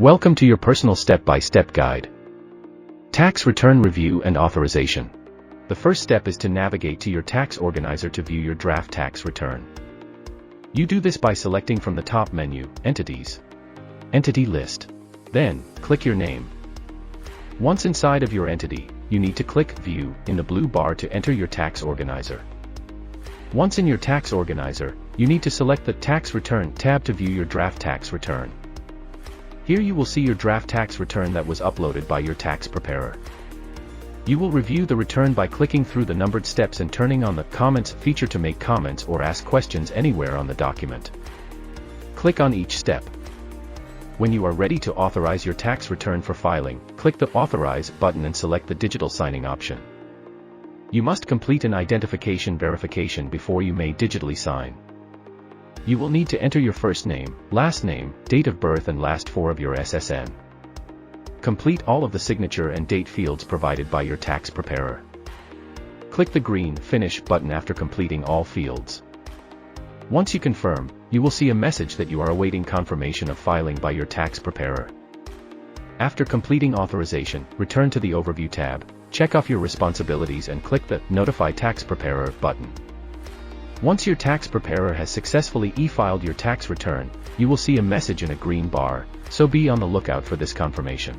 Welcome to your personal step-by-step guide. Tax Return Review and Authorization. The first step is to navigate to your tax organizer to view your draft tax return. You do this by selecting from the top menu, Entities, Entity List. Then, click your name. Once inside of your entity, you need to click View in the blue bar to enter your tax organizer. Once in your tax organizer, you need to select the Tax Return tab to view your draft tax return. Here you will see your draft tax return that was uploaded by your tax preparer. You will review the return by clicking through the numbered steps and turning on the Comments feature to make comments or ask questions anywhere on the document. Click on each step. When you are ready to authorize your tax return for filing, click the Authorize button and select the digital signing option. You must complete an identification verification before you may digitally sign. You will need to enter your first name, last name, date of birth and last four of your SSN. Complete all of the signature and date fields provided by your tax preparer. Click the green Finish button after completing all fields. Once you confirm, you will see a message that you are awaiting confirmation of filing by your tax preparer. After completing authorization, return to the Overview tab, check off your responsibilities and click the Notify Tax Preparer button. Once your tax preparer has successfully e-filed your tax return, you will see a message in a green bar, so be on the lookout for this confirmation.